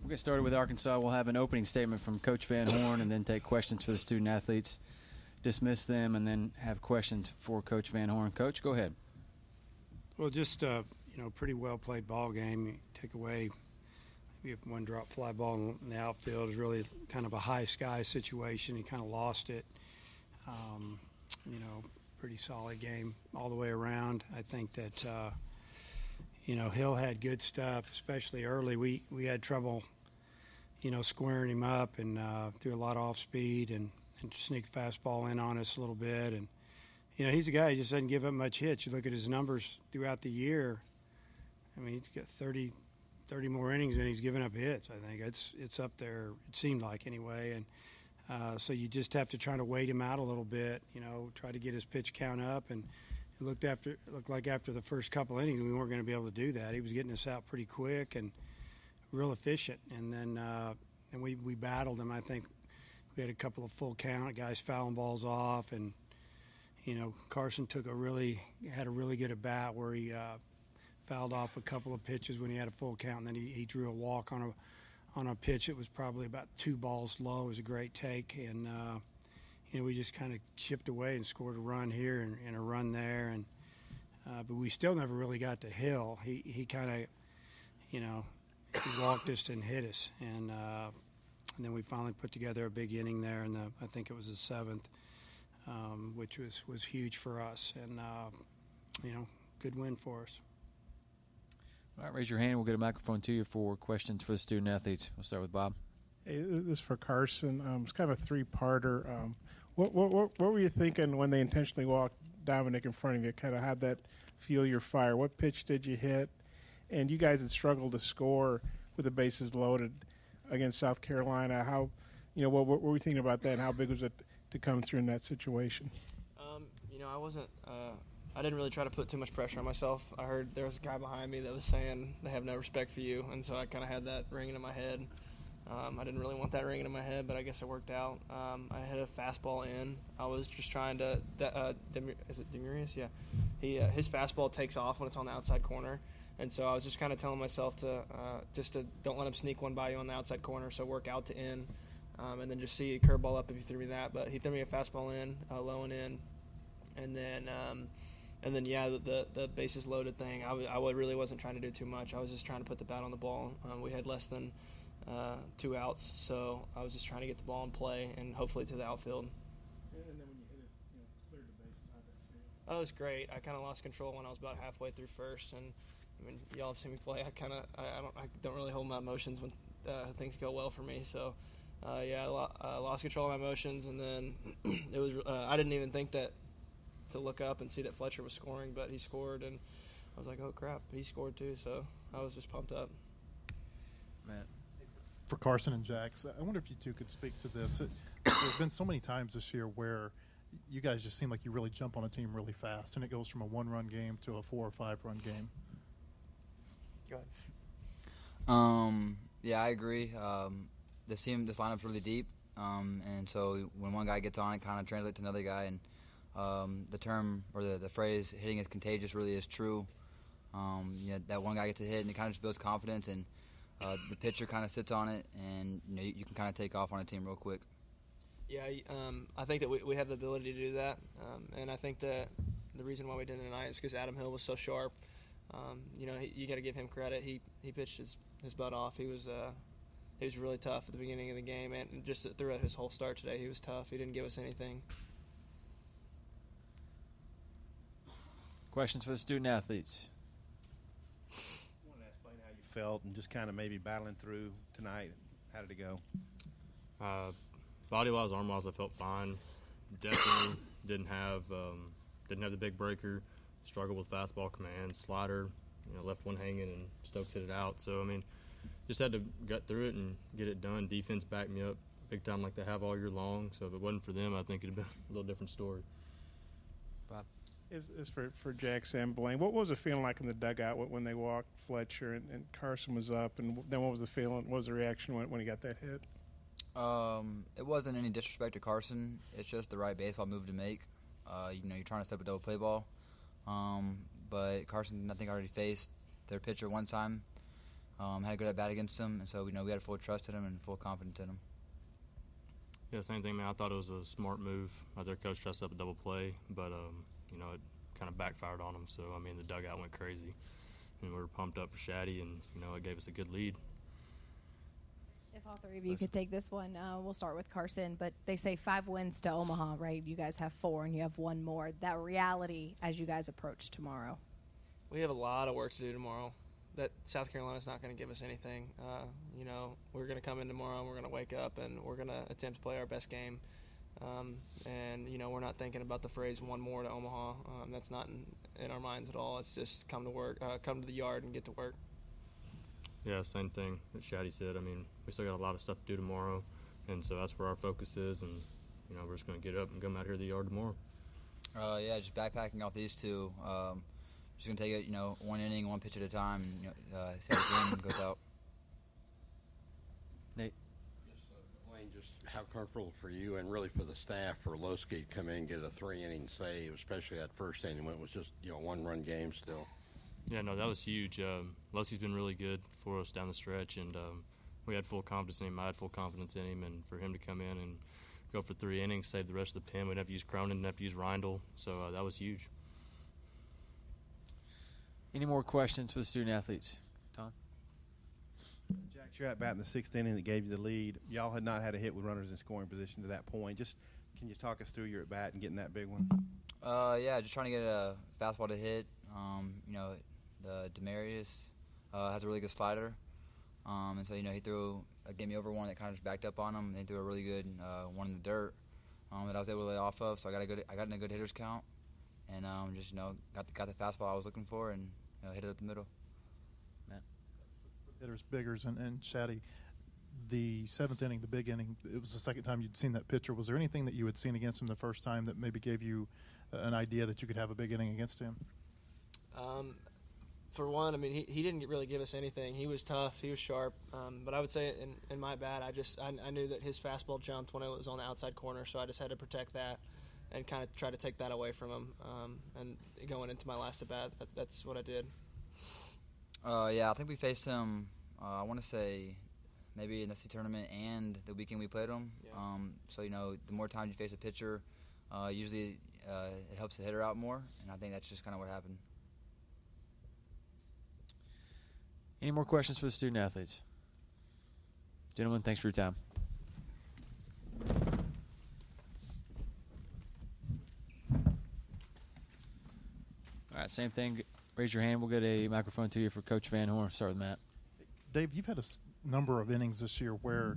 We'll get started with Arkansas. We'll have an opening statement from Coach Van Horn and then take questions for the student-athletes, dismiss them, and then have questions for Coach Van Horn. Coach, go ahead. Well, just pretty well-played ball game. You take away maybe one drop fly ball in the outfield. It was really kind of a high-sky situation. He kind of lost it. Pretty solid game all the way around. I think that Hill had good stuff, especially early. We had trouble, squaring him up and threw a lot of off speed and sneaked fastball in on us a little bit. And, he's a guy who just doesn't give up much hits. You look at his numbers throughout the year. I mean, he's got 30 more innings than he's given up hits. I think it's up there, it seemed like anyway. And so you just have to try to wait him out a little bit, try to get his pitch count up. And it looked like after the first couple innings we weren't going to be able to do that. He was getting us out pretty quick and real efficient. And then we battled him. I think we had a couple of full count guys fouling balls off, and Carson had a really good at bat where he fouled off a couple of pitches when he had a full count, and then he drew a walk on a pitch that was probably about 2 balls low. It was a great take, and we just kind of chipped away and scored a run here and a run there, and but we still never really got to Hill. He kind of he walked us and hit us, and then we finally put together a big inning there, and I think it was the 7th, which was huge for us, and good win for us. All right, raise your hand. We'll get a microphone to you for questions for the student-athletes. We'll start with Bob. Hey, this is for Carson. It's kind of a 3-parter. What were you thinking when they intentionally walked Dominic in front of you? Kind of had that feel your fire. What pitch did you hit? And you guys had struggled to score with the bases loaded against South Carolina. How, what were we thinking about that? And how big was it to come through in that situation? I didn't really try to put too much pressure on myself. I heard there was a guy behind me that was saying they have no respect for you, and so I kind of had that ringing in my head. I didn't really want that ringing in my head, but I guess it worked out. I hit a fastball in. I was just trying to is it Demurius? Yeah. His fastball takes off when it's on the outside corner, and so I was just kind of telling myself to don't let him sneak one by you on the outside corner, so work out to in, and then just see a curveball up if he threw me that. But he threw me a fastball in, low and in, and then the bases loaded thing. I really wasn't trying to do too much. I was just trying to put the bat on the ball. We had less than 2 outs, so I was just trying to get the ball in play and hopefully to the outfield. And then when you hit it, cleared the bases, how'd that feel? That was great. I kind of lost control when I was about halfway through first, and I mean, y'all have seen me play. I don't really hold my emotions when things go well for me. So I lost control of my emotions, and then it was I didn't even think to look up and see that Fletcher was scoring, but he scored, and I was like, oh crap, he scored too. So I was just pumped up. Matt. For Carson and Jax, I wonder if you two could speak to this. There's been so many times this year where you guys just seem like you really jump on a team really fast, and it goes from a 1-run game to a 4 or 5-run game. Go ahead. Yeah, I agree. This lineup's really deep, and so when one guy gets on, it kind of translates to another guy, and the term or the phrase "hitting is contagious" really is true. That one guy gets a hit, and it kind of just builds confidence, and the pitcher kind of sits on it, and you can kind of take off on a team real quick. Yeah, I think that we have the ability to do that, and I think that the reason why we did it tonight is because Adam Hill was so sharp. You got to give him credit. He pitched his butt off. He was really tough at the beginning of the game, and just throughout his whole start today, he was tough. He didn't give us anything. Questions for the student-athletes? I wanted to explain how you felt and just kind of maybe battling through tonight. How did it go? Body-wise, arm-wise, I felt fine. Definitely didn't have the big breaker. Struggled with fastball command, slider, left one hanging, and Stokes hit it out. So, I mean, just had to gut through it and get it done. Defense backed me up big time like they have all year long. So if it wasn't for them, I think it would have been a little different story. Bob? Is for Jax and Blaine. What was the feeling like in the dugout when they walked Fletcher and Carson was up? And then what was the feeling? What was the reaction when he got that hit? It wasn't any disrespect to Carson. It's just the right baseball move to make. You're trying to step a double play ball. But Carson, I think, already faced their pitcher one time. had a good at-bat against him, and so we had full trust in him and full confidence in him. Yeah, same thing, man. I thought it was a smart move. Their coach dressed up a double play, but it kind of backfired on them. So the dugout went crazy, and we were pumped up for Shaddy, and it gave us a good lead. If all three of you could take this one, we'll start with Carson. But they say 5 wins to Omaha, right? You guys have 4, and you have 1 more. That reality as you guys approach tomorrow. We have a lot of work to do tomorrow. That South Carolina's not going to give us anything. We're going to come in tomorrow and we're going to wake up and we're going to attempt to play our best game. We're not thinking about the phrase 1 more to Omaha. That's not in our minds at all. It's just come to work, come to the yard and get to work. Yeah, same thing that Shaddy said. We still got a lot of stuff to do tomorrow, and so that's where our focus is. And we're just going to get up and come out here to the yard tomorrow. Just backpacking off these two. Just going to take it, 1 inning, 1 pitch at a time, and see how the game goes out. Nate? Wayne, just how comfortable for you and really for the staff for Lowski to come in and get a 3-inning save, especially that first inning when it was just, 1-run game still? Yeah, no, that was huge. Lowski's been really good for us down the stretch, and we had full confidence in him. I had full confidence in him, and for him to come in and go for 3 innings, save the rest of the pen. We'd have to use Cronin, have to use Reindl, so that was huge. Any more questions for the student athletes? Tom? Jack, you're at bat in the 6th inning that gave you the lead. Y'all had not had a hit with runners in scoring position to that point. Just can you talk us through your at bat and getting that big one? Just trying to get a fastball to hit. The Demarius has a really good slider, and so he threw gave me over one that kind of just backed up on him. And he threw a really good one in the dirt that I was able to lay off of. So I got in a good hitter's count, and got the fastball I was looking for and hit it up the middle. Matt? Hitters, Biggers, and Shaddy. The 7th inning, the big inning, it was the second time you'd seen that pitcher. Was there anything that you had seen against him the first time that maybe gave you an idea that you could have a big inning against him? For one, he didn't really give us anything. He was tough. He was sharp. But I would say in my bat, I knew that his fastball jumped when it was on the outside corner, so I just had to protect that and kind of try to take that away from him. And going into my last at bat, that's what I did. I think we faced him, I want to say, maybe in the SEC tournament and the weekend we played him. Yeah. The more times you face a pitcher, usually it helps the hitter out more, and I think that's just kind of what happened. Any more questions for the student athletes? Gentlemen, thanks for your time. All right, same thing. Raise your hand. We'll get a microphone to you for Coach Van Horn. Start with Matt. Dave, you've had a number of innings this year where,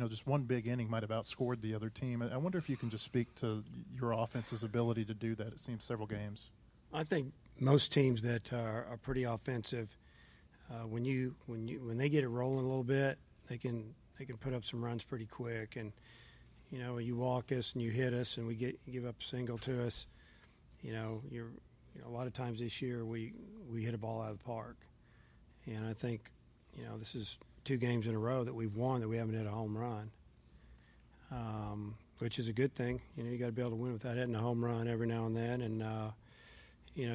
just one big inning might have outscored the other team. I wonder if you can just speak to your offense's ability to do that. It seems several games. I think most teams that are pretty offensive, when they get it rolling a little bit, they can put up some runs pretty quick. And when you walk us and you hit us and give up a single to us, a lot of times this year we hit a ball out of the park. And I think this is 2 games in a row that we've won that we haven't hit a home run, which is a good thing. You got to be able to win without hitting a home run every now and then. And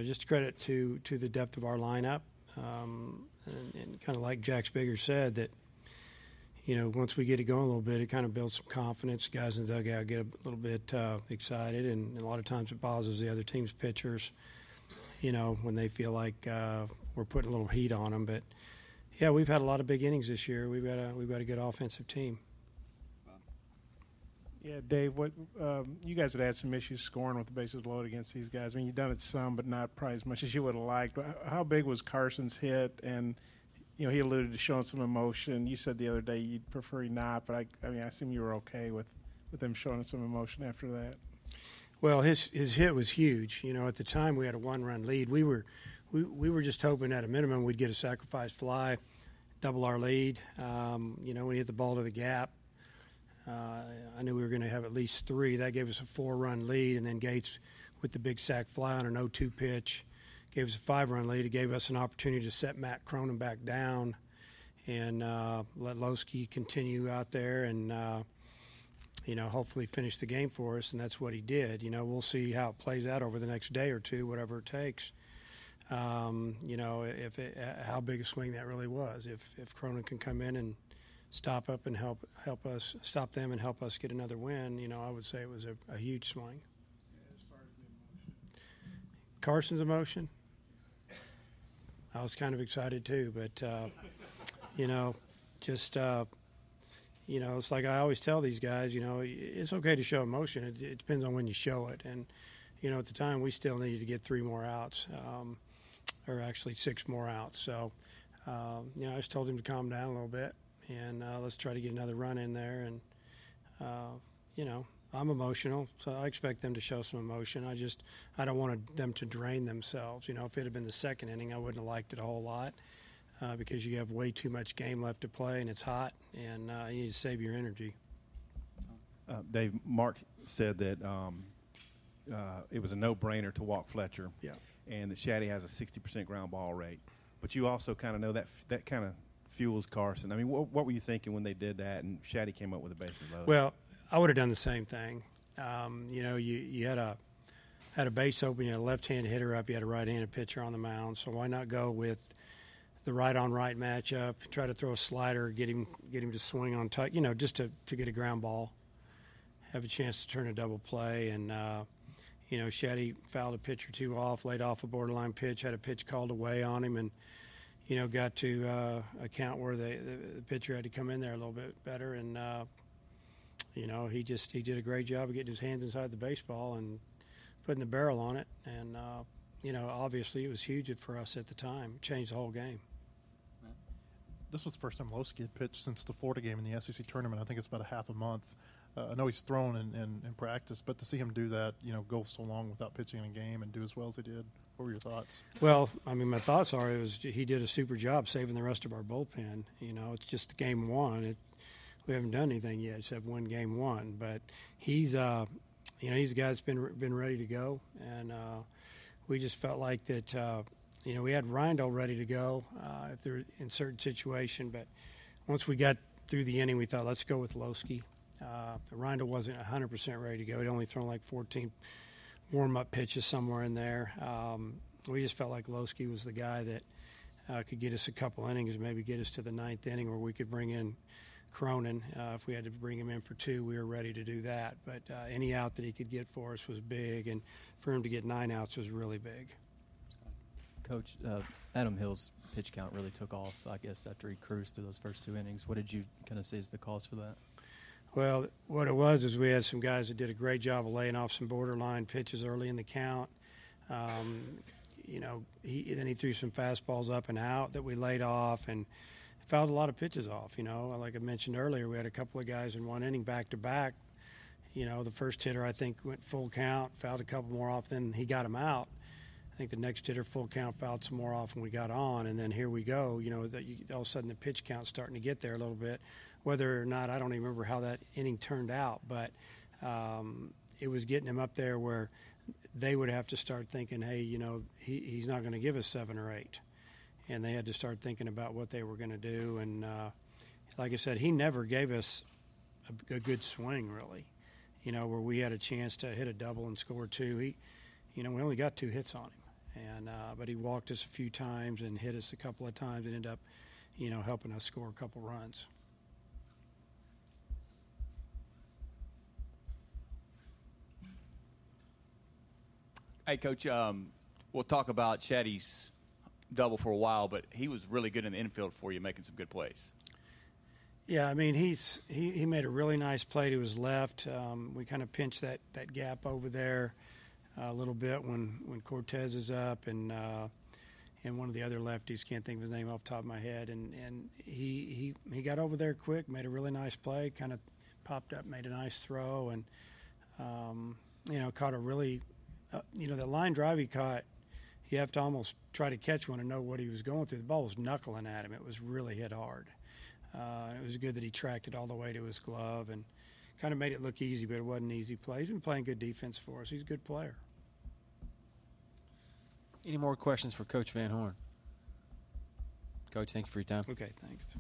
just credit to the depth of our lineup. And kind of like Jack Spigger said, that once we get it going a little bit, it kind of builds some confidence. Guys in the dugout get a little bit excited, and a lot of times it bothers the other team's pitchers, when they feel like we're putting a little heat on them. But yeah, we've had a lot of big innings this year. We've got a good offensive team. Yeah, Dave, what you guys had some issues scoring with the bases loaded against these guys. You've done it some, but not probably as much as you would have liked. How big was Carson's hit? And he alluded to showing some emotion. You said the other day you'd prefer he not, but I assume you were okay with them showing some emotion after that. Well, his hit was huge. At the time we had a 1-run lead. We were just hoping at a minimum we'd get a sacrifice fly, double our lead. When he hit the ball to the gap, I knew we were going to have at least 3. That gave us a 4-run lead, and then Gates with the big sac fly on an 0-2 pitch gave us a 5-run lead. It gave us an opportunity to set Matt Cronin back down and let Lowski continue out there and, hopefully finish the game for us, and that's what he did. We'll see how it plays out over the next day or two, whatever it takes. how big a swing that really was. If Cronin can come in and stop up and help stop them and help us get another win, I would say it was a huge swing. As far as the emotion. Carson's emotion, I was kind of excited too, but it's like I always tell these guys, it's okay to show emotion. It depends on when you show it. And, at the time we still needed to get 3 more outs, or actually 6 more outs. So, I just told him to calm down a little bit and let's try to get another run in there. And, I'm emotional, so I expect them to show some emotion. I don't want them to drain themselves. If it had been the second inning, I wouldn't have liked it a whole lot. Because you have way too much game left to play and it's hot, and you need to save your energy. Dave, Mark said that it was a no-brainer to walk Fletcher, and that Shaddy has a 60% ground ball rate. But you also kind of know that kind of fuels Carson. I mean, what were you thinking when they did that and Shaddy came up with the bases loaded? Well, I would have done the same thing. You had a base open, you had a left-handed hitter up, you had a right-handed pitcher on the mound, so why not go with the right-on-right matchup, try to throw a slider, get him to swing on touch, just to get a ground ball, have a chance to turn a double play. And, Shaddy fouled a pitch or two off, laid off a borderline pitch, had a pitch called away on him, and, got to a count where the pitcher had to come in there a little bit better. And, he did a great job of getting his hands inside the baseball and putting the barrel on it. And, obviously it was huge for us at the time. It changed the whole game. This was the first time Lowski had pitched since the Florida game in the SEC tournament. I think it's about a half a month. I know he's thrown in practice, but to see him do that, go so long without pitching in a game and do as well as he did, what were your thoughts? Well, I mean, my thoughts are he did a super job saving the rest of our bullpen. It's just game one. We haven't done anything yet except win game one. But he's he's a guy that's been ready to go, and we just felt like that. We had Rindle ready to go if they're in certain situation, but once we got through the inning, we thought let's go with Lowski. Rindle wasn't 100% ready to go. He'd only thrown like 14 warm-up pitches somewhere in there. We just felt like Lowski was the guy that could get us a couple innings, maybe get us to the 9th inning where we could bring in Cronin. If we had to bring him in for 2, we were ready to do that. But any out that he could get for us was big, and for him to get 9 outs was really big. Coach, Adam Hill's pitch count really took off, I guess, after he cruised through those first 2 innings. What did you kind of see as the cause for that? Well, what it was is we had some guys that did a great job of laying off some borderline pitches early in the count. Then he threw some fastballs up and out that we laid off and fouled a lot of pitches off. Like I mentioned earlier, we had a couple of guys in one inning back-to-back. The first hitter, I think, went full count, fouled a couple more off, then he got him out. I think the next hitter full count fouled some more off and we got on, and then here we go. All of a sudden the pitch count's starting to get there a little bit. Whether or not, I don't even remember how that inning turned out, but it was getting him up there where they would have to start thinking, hey, he's not going to give us 7 or 8. And they had to start thinking about what they were going to do. And like I said, he never gave us a good swing, really, where we had a chance to hit a double and score 2. We only got 2 hits on him. But he walked us a few times and hit us a couple of times and ended up, helping us score a couple runs. Hey, Coach, we'll talk about Shaddy's double for a while, but he was really good in the infield for you, making some good plays. Yeah, I mean, he made a really nice play to his left. We kind of pinched that gap over there a little bit when Cortez is up, and one of the other lefties, can't think of his name off the top of my head, and he got over there quick, made a really nice play, kind of popped up, made a nice throw, and caught a really the line drive he caught. You have to almost try to catch one and know what he was going through. The ball was knuckling at him. It was really hit hard. It was good that he tracked it all the way to his glove and kind of made it look easy, but it wasn't an easy play. He's been playing good defense for us. He's a good player. Any more questions for Coach Van Horn? Coach, thank you for your time. Okay, thanks.